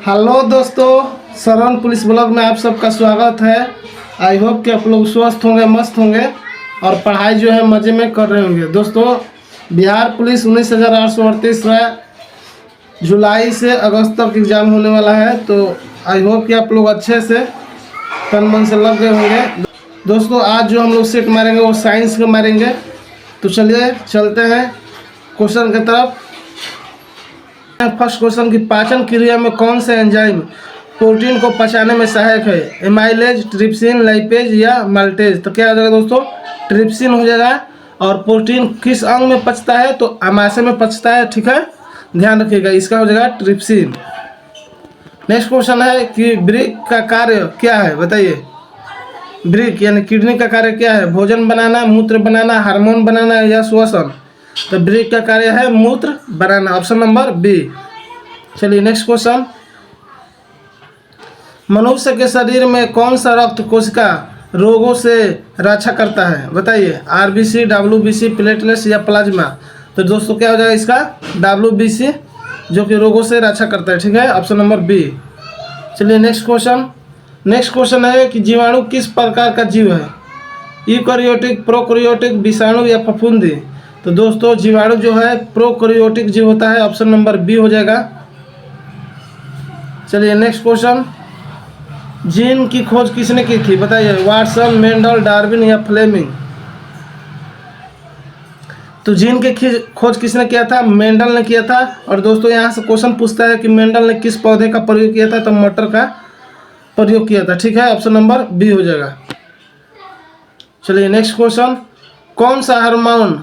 Hello दोस्तों, Saran police blog में आप सबका स्वागत है। आई होप कि आप लोग स्वस्थ होंगे, मस्त होंगे और पढ़ाई जो है मज़े में कर रहे होंगे। दोस्तों, बिहार पुलिस 19,838 जुलाई से अगस्त तक एग्ज़ाम होने वाला है, तो आई होप कि आप लोग अच्छे से तन मन से लग गए होंगे। दोस्तों, आज जो हम लोग सेट मारेंगे वो साइंस के मारेंगे। तो चलिए चलते हैं क्वेश्चन की तरफ। फर्स्ट क्वेश्चन की पाचन क्रिया में कौन से एंजाइम प्रोटीन को पचाने में सहायक है? एमाइलेज, ट्रिप्सिन, लाइपेज या माल्टेज? तो क्या हो जाएगा दोस्तों? ट्रिप्सिन हो जाएगा। और प्रोटीन किस अंग में पचता है? तो आमाशय में पचता है, ठीक है, ध्यान रखिएगा, इसका हो जाएगा ट्रिप्सिन। नेक्स्ट क्वेश्चन है कि वृक्क का कार्य क्या है, बताइए। वृक्क यानी किडनी का कार्य क्या है? भोजन बनाना, मूत्र बनाना, हार्मोन बनाना या श्वसन? तो वृक्क का कार्य है मूत्र बनाना, ऑप्शन नंबर बी। चलिए नेक्स्ट क्वेश्चन। मनुष्य के शरीर में कौन सा रक्त कोशिका रोगों से रक्षा करता है, बताइए। आरबीसी, डब्ल्यूबीसी, प्लेटलेट्स या प्लाज्मा? तो दोस्तों क्या हो जाएगा इसका? डब्ल्यूबीसी, जो कि रोगों से रक्षा करता है, ठीक है, ऑप्शन नंबर बी। चलिए नेक्स्ट क्वेश्चन। नेक्स्ट क्वेश्चन है कि जीवाणु किस प्रकार का जीव है? यूकैरियोटिक, प्रोकैरियोटिक, विषाणु या फफूंदी? तो दोस्तों जीवाणु जो है प्रोकैरियोटिक जीव होता है, ऑप्शन नंबर बी हो जाएगा। चलिए नेक्स्ट क्वेश्चन। जीन की खोज किसने की थी, बताइए। वाटसन, मेंडल, डार्विन या फ्लेमिंग? तो जीन की खोज किसने किया था? मेंडल ने किया था। और दोस्तों यहाँ से क्वेश्चन पूछता है कि मेंडल ने किस पौधे का प्रयोग किया था? तो मटर का प्रयोग किया था, ठीक है, ऑप्शन नंबर बी हो जाएगा। चलिए नेक्स्ट क्वेश्चन। कौन सा हार्मोन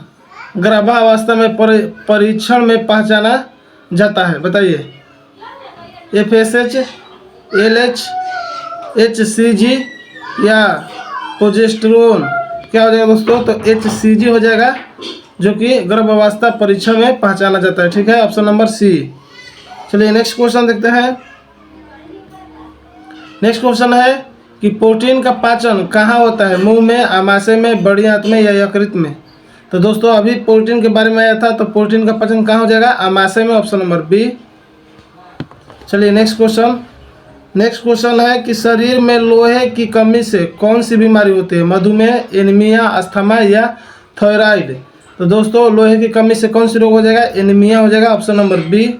गर्भावस्था में परीक्षण में पहचाना जाता है, बताइए। एफएसएच, एलएच, एचसीजी या प्रोजेस्टेरोन? क्या हो जाएगा दोस्तों? तो एचसीजी हो जाएगा, जो कि गर्भावस्था परीक्षण में पहचाना जाता है, ठीक है, ऑप्शन नंबर सी। चलिए नेक्स्ट क्वेश्चन देखते हैं। नेक्स्ट क्वेश्चन है कि प्रोटीन का पाचन कहाँ होता है? मुंह में, आमाशय में, बड़ी आंत में या यकृत में? तो दोस्तों अभी प्रोटीन के बारे में आया था, तो प्रोटीन का पाचन कहाँ हो जाएगा? आमाशय में, ऑप्शन नंबर बी। चलिए नेक्स्ट क्वेश्चन। नेक्स्ट क्वेश्चन है कि शरीर में लोहे की कमी से कौन सी बीमारी होती है? मधुमेह, एनीमिया, अस्थमा या थायराइड? तो दोस्तों लोहे की कमी से कौन सी रोग हो जाएगा? एनीमिया हो जाएगा, ऑप्शन नंबर बी।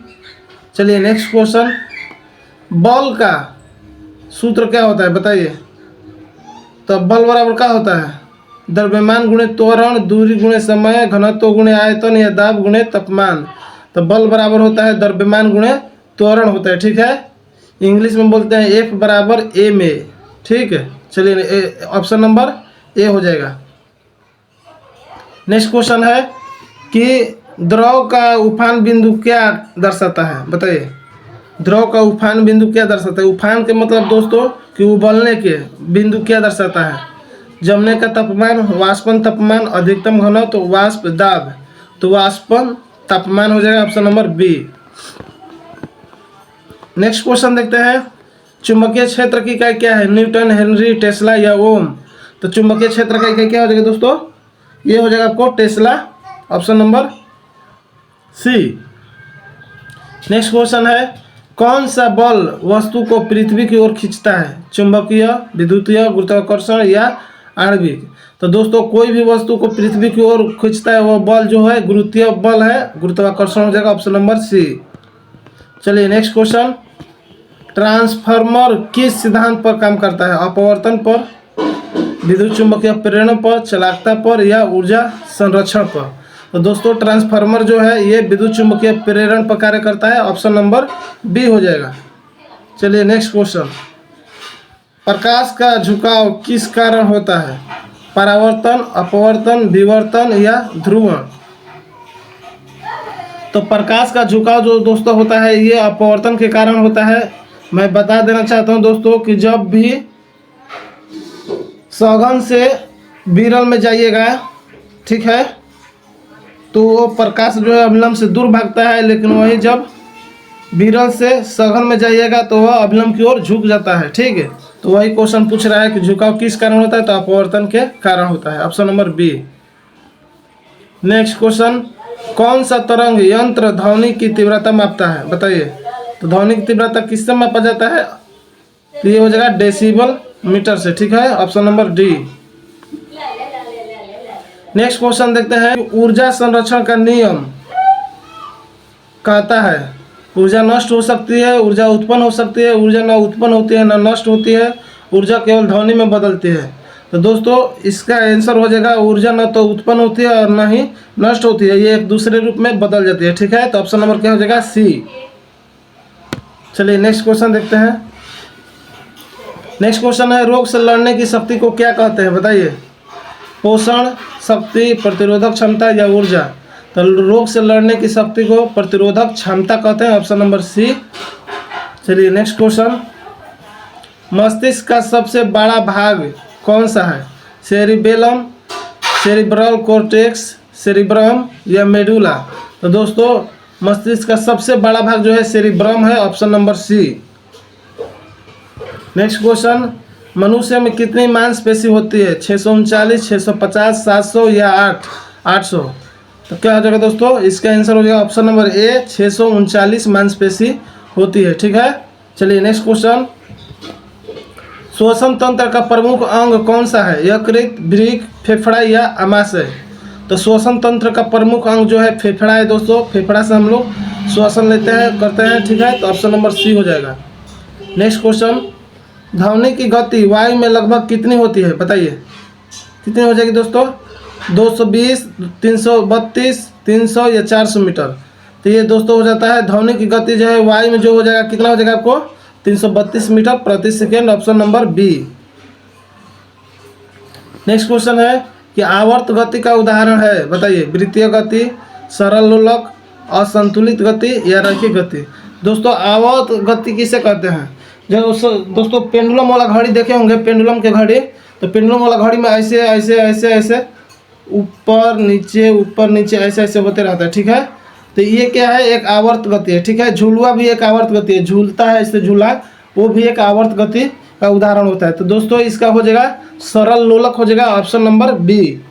चलिए नेक्स्ट क्वेश्चन। बल का सूत्र क्या होता है, बताइए। तो बल बराबर क्या होता है? द्रव्यमान गुणे त्वरण, दूरी गुणे समय, घनत्व गुणे आयतन या दाब गुणे तापमान? तो बल बराबर होता है द्रव्यमान गुणे त्वरण होता है, ठीक है, इंग्लिश में बोलते हैं F बराबर ए में, ठीक है। चलिए ऑप्शन नंबर ए हो जाएगा। नेक्स्ट क्वेश्चन है कि द्रव का उफान बिंदु क्या दर्शाता है, बताइए। द्रव का उफान बिंदु क्या दर्शाता है? उफान के मतलब दोस्तों कि उबलने के बिंदु क्या दर्शाता है? जमने का तापमान, वाष्पन तापमान, अधिकतम घनत्व, तो वाष्प दाब, तो वाष्पन तापमान हो जाएगा, option number B. Next question देखते हैं। चुंबकीय क्षेत्र की इकाई क्या है? न्यूटन, हेनरी, टेस्ला या ओम? तो चुंबकीय क्षेत्र का इकाई क्या हो जाएगा दोस्तों? ये हो जाएगा आपको Tesla, option number C. Next question है कौन सा बल वस्तु को पृथ्वी की ओर खींचता है? चुंबकीय, विद्युतीय, गुरुत्वाकर्षण या आणविक? तो दोस्तों कोई भी वस्तु को पृथ्वी की ओर खींचता है वो बल जो है गुरुत्वीय बल है, गुरुत्वाकर्षण हो जाएगा, ऑप्शन नंबर सी। चलिए नेक्स्ट क्वेश्चन। ट्रांसफार्मर किस सिद्धांत पर काम करता है? अपवर्तन पर, विद्युत चुंबकीय प्रेरण पर, चालकता पर या ऊर्जा संरक्षण पर? तो दोस्तों ट्रांसफार्मर जो है ये विद्युत चुंबकीय प्रेरण पर कार्य करता है, ऑप्शन नंबर बी हो जाएगा। चलिए नेक्स्ट क्वेश्चन। प्रकाश का झुकाव किस कारण होता है? परावर्तन, अपवर्तन, विवर्तन या ध्रुवण? तो प्रकाश का झुकाव जो दोस्तों होता है ये अपवर्तन के कारण होता है। मैं बता देना चाहता हूं दोस्तों कि जब भी सघन से विरल में जाइएगा, ठीक है, तो वो प्रकाश जो है अभिलंब से दूर भागता है, लेकिन वही जब विरल से सघन में जाइएगा तो वह अभिलंब की ओर झुक जाता है, ठीक है। तो वही क्वेश्चन पूछ रहा है कि झुकाव किस कारण होता है? तो अपवर्तन के कारण होता है, option number B. Next question. कौन सा तरंग यंत्र ध्वनि की तीव्रता मापता है, बताइए। तो ध्वनि की तीव्रता किससे मापा जाता है? तो ये हो जाएगा डेसिबल मीटर से। ठीक है, option number D. Next question देखते हैं। ऊर्जा संरक्षण का नियम कहता है ऊर्जा नष्ट हो सकती है, ऊर्जा उत्पन्न हो सकती है, ऊर्जा न उत्पन्न होती है न नष्ट होती है, ऊर्जा केवल ध्वनि में बदलती है। तो दोस्तों इसका आंसर हो जाएगा ऊर्जा न तो उत्पन्न होती है और न ही नष्ट होती है, ये एक दूसरे रूप में बदल जाती है। ठीक है, तो ऑप्शन नंबर क्या हो जाएगा? सी। चलिए नेक्स्ट क्वेश्चन देखते हैं। नेक्स्ट क्वेश्चन है रोग से लड़ने की शक्ति को क्या कहते हैं? बताइए। पोषण शक्ति, प्रतिरोधक क्षमता या ऊर्जा? तो रोग से लड़ने की शक्ति को प्रतिरोधक क्षमता कहते हैं, ऑप्शन नंबर सी। चलिए नेक्स्ट क्वेश्चन। मस्तिष्क का सबसे बड़ा भाग कौन सा है? सेरिबेलम, सेरिब्रल कॉर्टेक्स, सेरिब्रम या मेडुला? तो दोस्तों मस्तिष्क का सबसे बड़ा भाग जो है सेरिब्रम है, option number C. Next question. मनुष्य में कितनी मांसपेशी होती है? 639, 650, 700 या 800? तो क्या हो जाएगा दोस्तों? इसका आंसर हो जाएगा ऑप्शन नंबर ए, 639 मांसपेशी होती है। ठीक है, चलिए नेक्स्ट क्वेश्चन। श्वसन तंत्र का प्रमुख अंग कौन सा है? यकृत, वृक्क, फेफड़ा या आमाशय? तो श्वसन तंत्र का प्रमुख अंग जो है फेफड़ा है दोस्तों। फेफड़ा से हम लोग श्वसन लेते हैं, करते हैं। ठीक है, तो ऑप्शन नंबर सी हो जाएगा। Next question. ध्वनि की गति वायु में लगभग कितनी होती है? बताइए कितनी हो जाएगी दोस्तों? 220, 332, 300 या 400 मीटर? तो ये दोस्तों हो जाता है ध्वनि की गति जो है वायु में जो हो जाएगा, कितना हो जाएगा आपको? 332 मीटर प्रति second, option number B. Next question है कि आवर्त गति का उदाहरण है? बताइए। वृत्तीय गति, सरल लोलक, असंतुलित गति या रैखिक गति? दोस्तों आवर्त गति किसे कहते हैं? जो दोस्तों पेंडुलम वाला घड़ी देखे होंगे, पेंडुलम के घड़ी। तो पेंडुलम वाला घड़ी में ऐसे ऐसे ऐसे ऐसे ऊपर नीचे ऐसे ऐसे होते रहता है। ठीक है, तो ये क्या है? एक आवर्त गति है। ठीक है, झुलुआ भी एक आवर्त गति है, झूलता है इससे झूला, वो भी एक आवर्त गति का उदाहरण होता है। तो दोस्तों इसका हो जाएगा सरल लोलक हो जाएगा, ऑप्शन नंबर बी।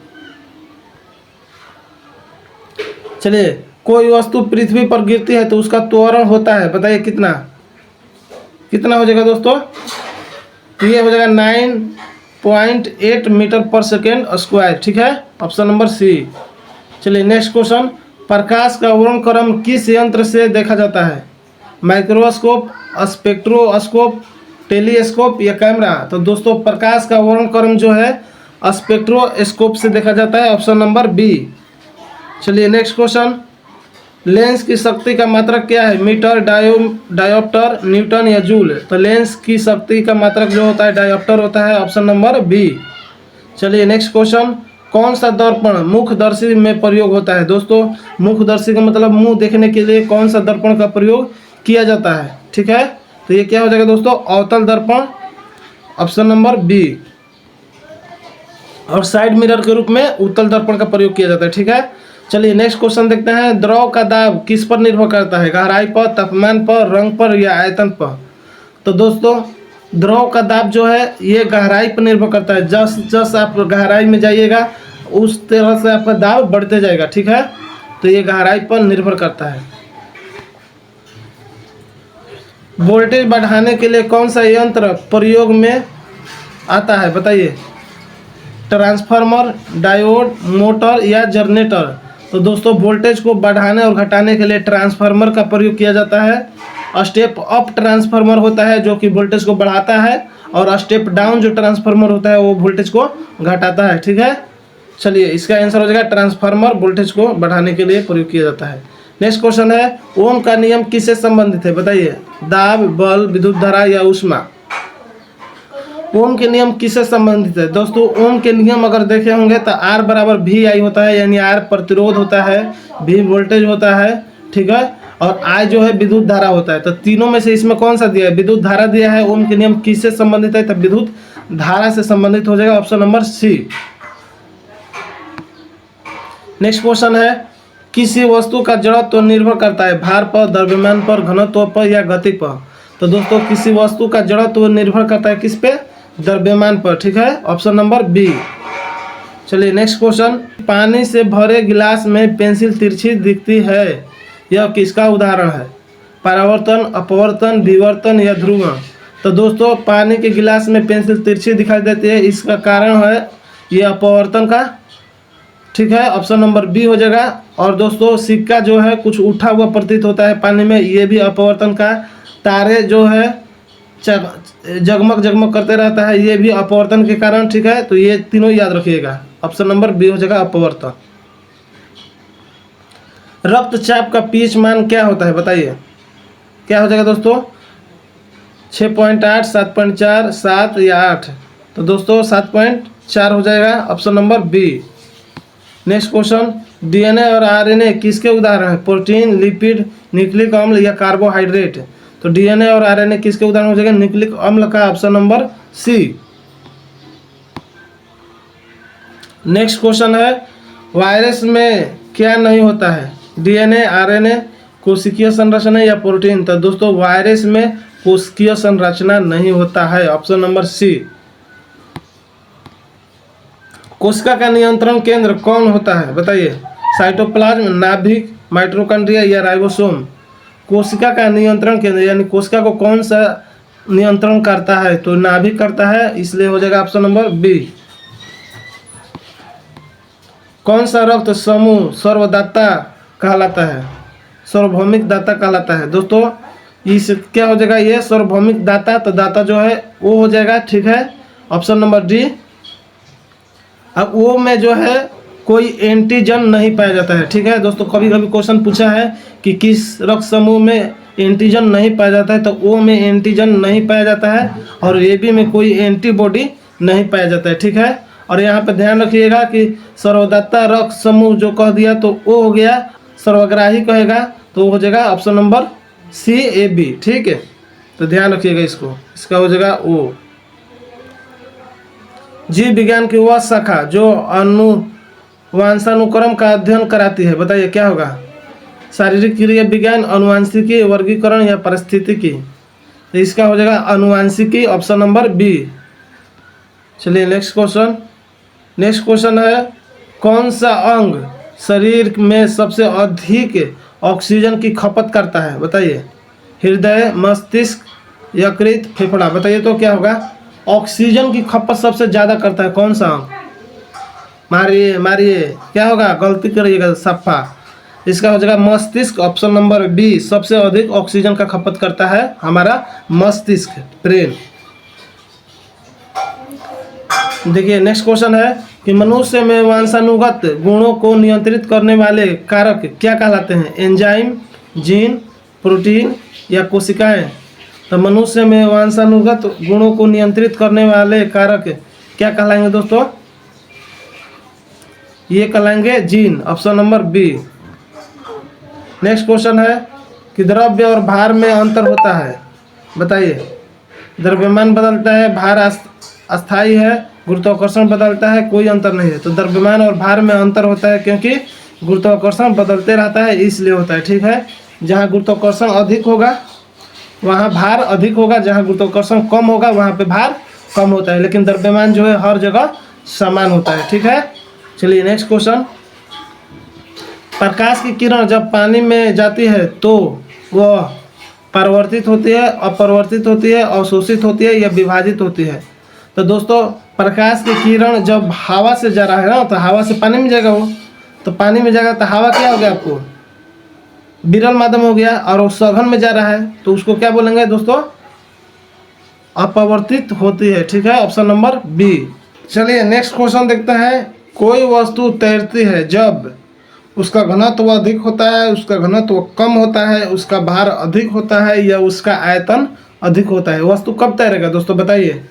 चलिए, कोई वस्तु पृथ्वी पर गिरती है तो उसका त्वरण होता है, बताइए कितना हो जाएगा दोस्तों? तो ये हो जाएगा 9.8 मीटर पर सेकेंड स्क्वायर। ठीक है, ऑप्शन नंबर सी। चलिए नेक्स्ट क्वेश्चन। प्रकाश का वर्णक्रम किस यंत्र से देखा जाता है? माइक्रोस्कोप, स्पेक्ट्रोस्कोप, टेलीस्कोप या कैमरा? तो दोस्तों प्रकाश का वर्णक्रम जो है स्पेक्ट्रोस्कोप से देखा जाता है, ऑप्शन नंबर बी। चलिए नेक्स्ट क्वेश्चन। लेंस की शक्ति का मात्रक क्या है? मीटर, डायोप्टर, न्यूटन या जूल? तो लेंस की शक्ति का मात्रक जो होता है डायोप्टर होता है, ऑप्शन नंबर बी। चलिए नेक्स्ट क्वेश्चन। कौन सा दर्पण मुखदर्शी में प्रयोग होता है? दोस्तों मुखदर्शी का मतलब मुंह देखने के लिए कौन सा दर्पण का प्रयोग किया जाता है? ठीक है, तो ये क्या हो जाएगा दोस्तों? अवतल दर्पण, ऑप्शन नंबर बी। और साइड मिरर के रूप में उत्तल दर्पण का प्रयोग किया जाता है। ठीक है, चलिए नेक्स्ट क्वेश्चन देखते हैं। द्रव का दाब किस पर निर्भर करता है? गहराई पर, तापमान पर, रंग पर या आयतन पर? तो दोस्तों द्रव का दाब जो है ये गहराई पर निर्भर करता है। जस आप गहराई में जाइएगा उस तरह से आपका दाब बढ़ते जाएगा। ठीक है, तो ये गहराई पर निर्भर करता है। वोल्टेज बढ़ाने के लिए कौन सा यंत्र प्रयोग में आता है? बताइए। ट्रांसफार्मर, डायोड, मोटर या जनरेटर? तो दोस्तों वोल्टेज को बढ़ाने और घटाने के लिए ट्रांसफार्मर का प्रयोग किया जाता है। स्टेप अप ट्रांसफार्मर होता है जो कि वोल्टेज को बढ़ाता है, और स्टेप डाउन जो ट्रांसफार्मर होता है वो वोल्टेज को घटाता है। ठीक है, चलिए इसका आंसर हो जाएगा ट्रांसफार्मर वोल्टेज को बढ़ाने के लिए प्रयोग किया जाता है। नेक्स्ट क्वेश्चन है ओम का नियम किससे संबंधित है? बताइए। दाब, बल, विद्युत धारा या ऊष्मा? ओम के नियम किससे संबंधित है? दोस्तों ओम के नियम अगर देखे होंगे तो R बराबर VI होता है, यानी R प्रतिरोध होता है, V वोल्टेज होता है। ठीक है, और I जो है विद्युत धारा होता है। तो तीनों में से इसमें कौन सा दिया है? विद्युत धारा दिया है। ओम के नियम किससे संबंधित है? तो विद्युत धारा से संबंधित हो जाएगा, option number C. Next question है किसी वस्तु का जड़त्व तो निर्भर करता है भार पर, द्रव्यमान पर, घनत्व पर या गति पर? तो दोस्तों किसी वस्तु का जड़त्व तो निर्भर करता है किस पे? द्रव्यमान पर। ठीक है, ऑप्शन नंबर बी। चलिए नेक्स्ट क्वेश्चन। पानी से भरे गिलास में पेंसिल तिरछी दिखती है, यह किसका उदाहरण है? परावर्तन, अपवर्तन, विवर्तन या ध्रुवण। तो दोस्तों पानी के गिलास में पेंसिल तिरछी दिखाई देती है, इसका कारण है ये अपवर्तन का, ठीक है, ऑप्शन नंबर बी हो जाएगा। और दोस्तों सिक्का जो है कुछ उठा हुआ प्रतीत होता है पानी में, ये भी अपवर्तन का। तारे जो है जगमग जगमग करते रहता है, ये भी अपवर्तन के कारण, ठीक है। तो ये तीनों याद रखिएगा, ऑप्शन नंबर बी हो जाएगा अपवर्तन। रक्तचाप का पीएच मान क्या होता है बताइए, क्या हो जाएगा दोस्तों, 6.8, 7.4, 7 या 8। तो दोस्तों 7.4 हो जाएगा, option number B. Next question, DNA और आरएनए किसके उदाहरण हैं, प्रोटीन, लिपिड, न्यूक्लिक अम्ल या कार्बोहाइड्रेट। तो डीएनए और आरएनए किसके उदाहरण हो जाएगा, न्यूक्लिक अम्ल का, option number C. Next question है, वायरस में क्या नहीं होता है, डीएनए, आरएनए, कोशिकीय संरचना या प्रोटीन। तो दोस्तों वायरस में कोशिकीय संरचना नहीं होता है, ऑप्शन नंबर सी। कोशिका का नियंत्रण केंद्र कौन होता है बताइए, साइटोप्लाज्म, नाभिक, माइटोकॉन्ड्रिया या राइबोसोम। कोशिका का नियंत्रण केंद्र यानी कोशिका को कौन सा नियंत्रण करता है, तो नाभिक करता है, इसलिए हो जाएगा ऑप्शन नंबर बी। कौन सा रक्त समूह सर्वदाता कहलाता है, सार्वभौमिक दाता कहलाता है। दोस्तों इस क्या हो जाएगा, ये सार्वभौमिक दाता, तो दाता जो है वो हो जाएगा, ठीक है, ऑप्शन नंबर डी। अब वो में जो है कोई एंटीजन नहीं पाया जाता है, ठीक है दोस्तों। कभी कभी क्वेश्चन पूछा है कि किस रक्त समूह में एंटीजन नहीं पाया जाता है, तो ओ में एंटीजन नहीं पाया जाता है और ए बी में कोई एंटीबॉडी नहीं पाया जाता है, ठीक है। और यहाँ पे ध्यान रखिएगा कि सर्वदाता रक्त समूह जो कह दिया तो ओ हो गया, सर्वग्राही कहेगा तो हो जाएगा option number C, A B, ठीक है। तो ध्यान रखिएगा इसको, इसका हो जाएगा ओ। जीव विज्ञान की वह शाखा जो वंशानुक्रम का अध्ययन कराती है बताइए क्या होगा, शारीरिक क्रिया विज्ञान, अनुवांशिकी, वर्गीकरण या पारिस्थितिकी। तो इसका हो जाएगा अनुवांशिकी, ऑप्शन नंबर बी। चलिए नेक्स्ट क्वेश्चन। नेक्स्ट क्वेश्चन है, कौन सा अंग शरीर में सबसे अधिक ऑक्सीजन की खपत करता है बताइए, हृदय, मस्तिष्क, यकृत, फेफड़ा। बताइए तो क्या होगा, ऑक्सीजन की खपत सबसे ज़्यादा करता है कौन सा अंग, मारिए मारिए, क्या होगा, गलती करिएगा सफ़ा, इसका हो जाएगा मस्तिष्क, ऑप्शन नंबर बी। सबसे अधिक ऑक्सीजन का खपत करता है हमारा मस्तिष्क, ब्रेन। देखिए नेक्स्ट क्वेश्चन है कि मनुष्य में वंशानुगत गुणों को नियंत्रित करने वाले कारक क्या कहलाते हैं, एंजाइम, जीन, प्रोटीन या कोशिकाएं। तो मनुष्य में वंशानुगत गुणों को नियंत्रित करने वाले कारक क्या कहलाएंगे दोस्तों, ये कहलाएंगे gene, option number B. Next question है कि द्रव्य और भार में अंतर होता है बताइए, द्रव्यमान बदलता है, भार अस्थायी है, गुरुत्वाकर्षण बदलता है, कोई अंतर नहीं है। तो द्रव्यमान और भार में अंतर होता है क्योंकि गुरुत्वाकर्षण बदलते रहता है, इसलिए होता है, ठीक है। जहाँ गुरुत्वाकर्षण अधिक होगा वहाँ भार अधिक होगा, जहाँ गुरुत्वाकर्षण कम होगा वहाँ पे भार कम होता है, लेकिन द्रव्यमान जो है हर जगह समान होता है, ठीक है। चलिए नेक्स्ट क्वेश्चन, प्रकाश की किरण जब पानी में जाती है तो वह परावर्तित होती है, अपरिवर्तित होती है, अवशोषित होती है या विभाजित होती है। तो दोस्तों प्रकाश की किरण जब हवा से जा रहा है ना, तो हवा से पानी में जाएगा वो, तो पानी में जाएगा तो हवा क्या हो गया आपको, विरल माध्यम हो गया, और वो सघन में जा रहा है तो उसको क्या बोलेंगे दोस्तों, अपवर्तित होती है, ठीक है, ऑप्शन नंबर बी। चलिए नेक्स्ट क्वेश्चन देखते हैं, कोई वस्तु तैरती है जब उसका घनत्व अधिक होता है, उसका घनत्व कम होता है, उसका भार अधिक होता है या उसका आयतन अधिक होता है। वस्तु कब तैरेगा दोस्तों बताइए,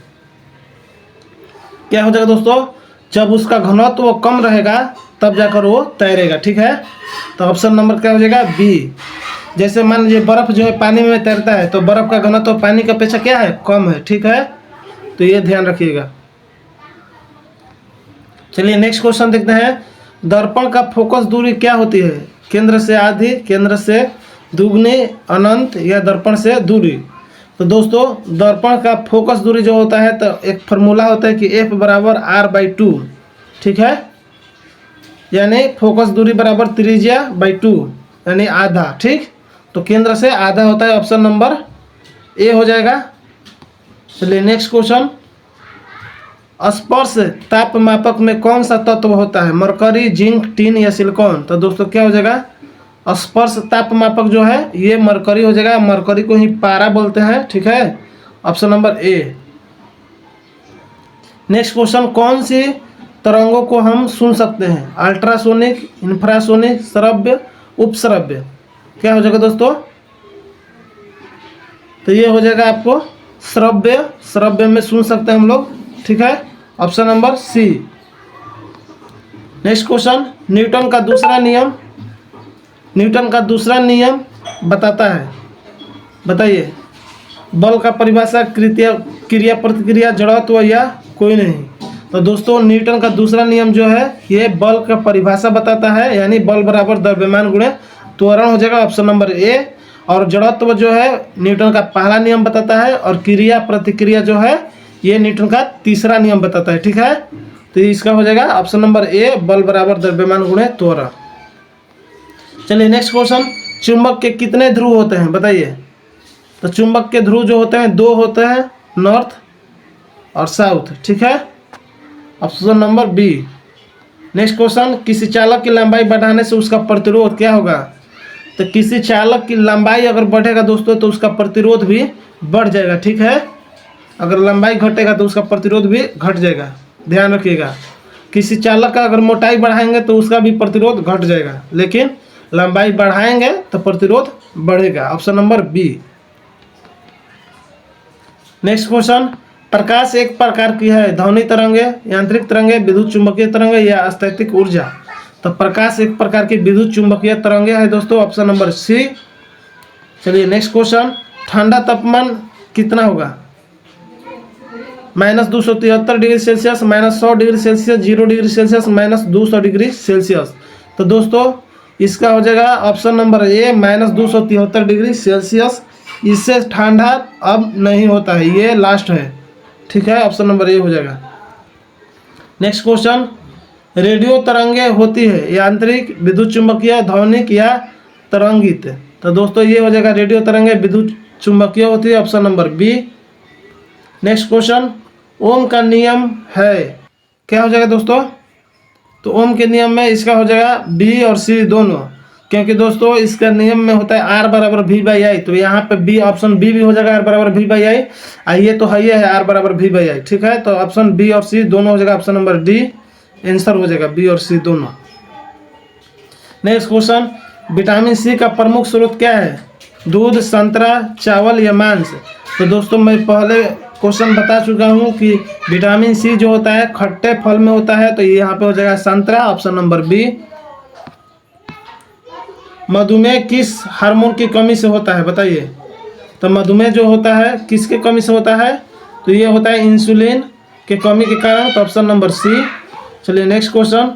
क्या हो जाएगा दोस्तों, जब उसका घनत्व कम रहेगा तब जाकर वो तैरेगा, ठीक है। तो ऑप्शन नंबर क्या हो जाएगा, बी। जैसे मान लीजिए बर्फ जो है पानी में तैरता है, तो बर्फ का घनत्व पानी की अपेक्षा क्या है, कम है, ठीक है। तो ये ध्यान रखिएगा। चलिए नेक्स्ट क्वेश्चन देखते हैं, दर्पण का फोकस दूरी क्या होती है, केंद्र से आधी, केंद्र से दुगनी, अनंत या दर्पण से दूरी। तो दोस्तों दर्पण का फोकस दूरी जो होता है, तो एक फार्मूला होता है कि F बराबर R/2, ठीक है, यानी फोकस दूरी बराबर त्रिज्या बाई 2 यानी आधा, ठीक। तो केंद्र से आधा होता है, ऑप्शन नंबर ए हो जाएगा। चलिए नेक्स्ट क्वेश्चन, स्पर्श तापमापक में कौन सा तत्व होता है, मरकरी, जिंक, टिन या सिलिकॉन। तो दोस्तों क्या हो जाएगा, स्पर्श तापमापक जो है ये मरकरी हो जाएगा, मरकरी को ही पारा बोलते हैं, ठीक है, option number A. Next question, कौन सी तरंगों को हम सुन सकते हैं, अल्ट्रासोनिक, इंफ्रासोनिक, श्रव्य, उपश्रव्य। क्या हो जाएगा दोस्तों, तो ये हो जाएगा आपको श्रव्य, श्रव्य में सुन सकते हैं हम लोग, ठीक है, option number C. Next question, Newton का दूसरा नियम बताता है, बताइए। बल का परिभाषा, क्रिया प्रतिक्रिया, जड़त्व या कोई नहीं। तो दोस्तों न्यूटन का दूसरा नियम जो है ये बल का परिभाषा बताता है, यानी बल बराबर द्रव्यमान गुणे त्वरण हो जाएगा, ऑप्शन नंबर ए। और जड़त्व जो है न्यूटन का पहला नियम बताता है, और क्रिया प्रतिक्रिया जो है ये न्यूटन का तीसरा नियम बताता है, ठीक है। तो इसका हो जाएगा ऑप्शन नंबर ए, बल बराबर द्रव्यमान गुणे त्वरण। चलिए नेक्स्ट क्वेश्चन, चुंबक के कितने ध्रुव होते हैं, बताइए। तो चुंबक के ध्रुव जो होते हैं 2 होते हैं, नॉर्थ और साउथ, ठीक है, option number B. Next question, किसी चालक की लंबाई बढ़ाने से उसका प्रतिरोध क्या होगा। तो किसी चालक की लंबाई अगर बढ़ेगा दोस्तों तो उसका प्रतिरोध भी बढ़ जाएगा, ठीक है। अगर लंबाई घटेगा तो उसका प्रतिरोध भी घट जाएगा, ध्यान रखिएगा। किसी चालक का अगर मोटाई बढ़ाएंगे तो उसका भी प्रतिरोध घट जाएगा, लेकिन लंबाई बढ़ाएंगे तो प्रतिरोध बढ़ेगा, option number B. Next question, प्रकाश एक प्रकार की है, ध्वनि तरंगे, यांत्रिक तरंगे, विद्युत चुंबकीय तरंगे या स्थैतिक ऊर्जा। तो प्रकाश एक प्रकार की विद्युत चुंबकीय तरंगे है दोस्तों, ऑप्शन नंबर सी। चलिए नेक्स्ट क्वेश्चन, ठंडा तापमान कितना होगा, -273 degree Celsius, -100 degree Celsius, 0 degree Celsius, -200 degree Celsius. तो दोस्तों इसका हो जाएगा ऑप्शन नंबर ए, -273 डिग्री सेल्सियस। इससे ठंडा अब नहीं होता है, ये लास्ट है, ठीक है, ऑप्शन नंबर ए हो जाएगा। नेक्स्ट क्वेश्चन, रेडियो तरंगे होती है यांत्रिक, विद्युत चुंबकीय, ध्वनिक या तरंगित। तो दोस्तों ये हो जाएगा रेडियो तरंगे विद्युत चुंबकीय होती है, option number B. Next question, Ohm का नियम है, क्या हो जाएगा दोस्तों। तो ओम के नियम में इसका हो जाएगा बी और सी दोनों, क्योंकि दोस्तों इसका नियम में होता है आर बराबर वी बाई आई। तो यहाँ पे बी, ऑप्शन बी भी हो जाएगा आर बराबर वी बाई आई। ये तो है आर बराबर वी बाई आई, ठीक है। तो ऑप्शन बी और सी दोनों हो जाएगा, ऑप्शन नंबर डी आंसर हो जाएगा, बी और सी दोनों। नेक्स्ट क्वेश्चन, विटामिन सी का प्रमुख स्रोत क्या है, दूध, संतरा, चावल या मांस। तो दोस्तों मैं पहले क्वेश्चन बता चुका हूँ कि विटामिन सी जो होता है खट्टे फल में होता है, तो ये यहाँ पे हो जाएगा संतरा, ऑप्शन नंबर बी। मधुमेह किस हार्मोन की कमी से होता है, बताइए। तो मधुमेह जो होता है किसके कमी से होता है, तो ये होता है इंसुलिन के कमी के कारण, तो ऑप्शन नंबर सी। चलिए नेक्स्ट क्वेश्चन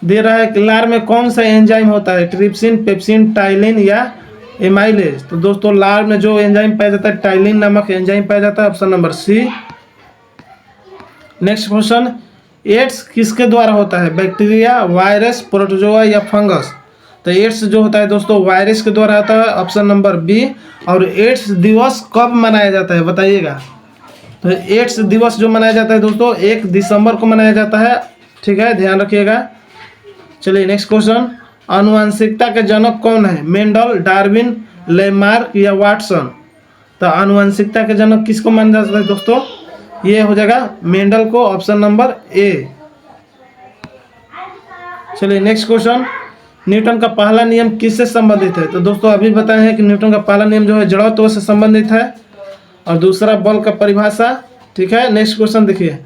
दे रहा है कि लार में कौन सा एंजाइम होता है, ट्रिप्सिन, पेप्सिन, टाइलिन या एमाइलेज। तो दोस्तों लार में जो एंजाइम पाया जाता है टाइलिन नामक एंजाइम पाया जाता है, option number C. Next question, AIDS किसके द्वारा होता है, बैक्टीरिया, वायरस, प्रोटोजोआ या फंगस। तो एड्स जो होता है दोस्तों वायरस के द्वारा होता है, ऑप्शन नंबर बी। और एड्स दिवस कब मनाया जाता है, बताइएगा। तो एड्स दिवस जो मनाया जाता है दोस्तों 1 दिसंबर को मनाया जाता है, ठीक है, ध्यान रखिएगा। चलिए नेक्स्ट क्वेश्चन, आनुवंशिकता के जनक कौन है, मेंडल, डार्विन, लेमार्क या वाटसन। तो आनुवंशिकता के जनक किसको माना जाता है दोस्तों, ये हो जाएगा मेंडल को, ऑप्शन नंबर ए। चलिए नेक्स्ट क्वेश्चन, न्यूटन का पहला नियम किससे संबंधित है। तो दोस्तों अभी बताए हैं कि न्यूटन का पहला नियम जो है जड़त्व से संबंधित है, और दूसरा बल का परिभाषा, ठीक है। नेक्स्ट क्वेश्चन देखिए,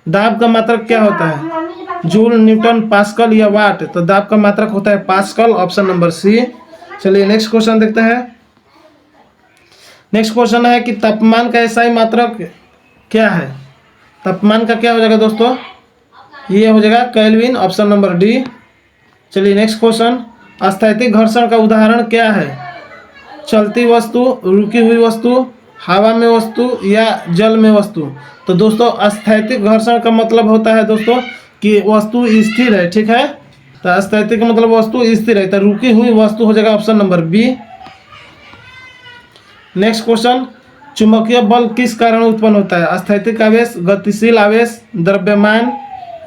दाब का मात्रक क्या होता है, जूल, न्यूटन, पास्कल या वाट। तो दाब का मात्रक होता है पास्कल, ऑप्शन नंबर सी। चलिए नेक्स्ट क्वेश्चन देखते हैं। नेक्स्ट क्वेश्चन है कि तापमान का एसआई मात्रक क्या है। तापमान का क्या हो जाएगा दोस्तों, ये हो जाएगा केल्विन, ऑप्शन नंबर डी। चलिए नेक्स्ट क्वेश्चन, स्थैतिक घर्षण का उदाहरण क्या है, चलती वस्तु, रुकी हुई वस्तु, हवा में वस्तु या जल में वस्तु। तो दोस्तों स्थैतिक घर्षण का मतलब होता है दोस्तों कि वस्तु स्थिर है, ठीक है। तो स्थैतिक मतलब वस्तु स्थिर है, तो रुकी हुई वस्तु हो जाएगा option number B. Next question, चुंबकीय बल किस कारण उत्पन्न होता है? स्थैतिक आवेश, गतिशील आवेश, द्रव्यमान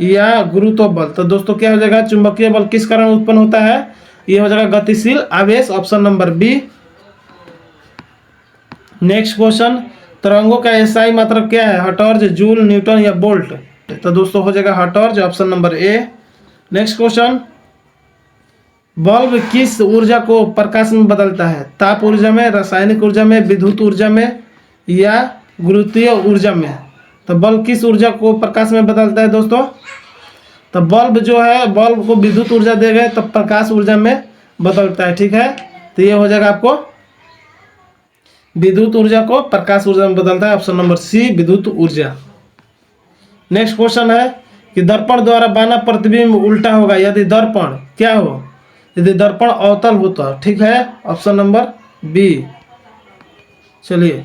या गुरुत्व बल? तो दोस्तों क्या हो जाएगा, चुंबकीय बल किस कारण उत्पन्न होता है? ये हो जाएगा गतिशील आवेश, option number B. Next question, तरंगों का एसआई मात्रक क्या है? हर्ट्ज, जूल, न्यूटन या वोल्ट? तो दोस्तों हो जाएगा hertz, option number A. Next question, bulb किस ऊर्जा को प्रकाश में बदलता है? ताप ऊर्जा में, रासायनिक ऊर्जा में, विद्युत ऊर्जा में या गुरुत्वीय ऊर्जा में? तो बल्ब किस ऊर्जा को प्रकाश में बदलता है दोस्तों? तो बल्ब जो है, बल्ब को विद्युत ऊर्जा देंगे तो प्रकाश ऊर्जा में बदलता है, ठीक है। तो ये हो जाएगा आपको विद्युत ऊर्जा को प्रकाश ऊर्जा में बदलता है, ऑप्शन नंबर सी विद्युत ऊर्जा। नेक्स्ट क्वेश्चन है कि दर्पण द्वारा बना प्रतिबिंब उल्टा होगा यदि दर्पण क्या हो? यदि दर्पण अवतल हो तो, ठीक है, ऑप्शन नंबर बी। चलिए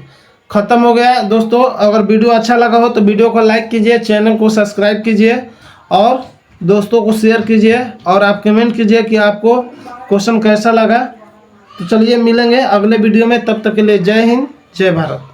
खत्म हो गया दोस्तों। अगर वीडियो अच्छा लगा हो तो वीडियो को लाइक कीजिए, चैनल को सब्सक्राइब कीजिए और दोस्तों को शेयर कीजिए और आप कमेंट कीजिए कि आपको क्वेश्चन कैसा लगा। तो चलिए मिलेंगे अगले वीडियो में, तब तक के लिए जय हिंद जय भारत।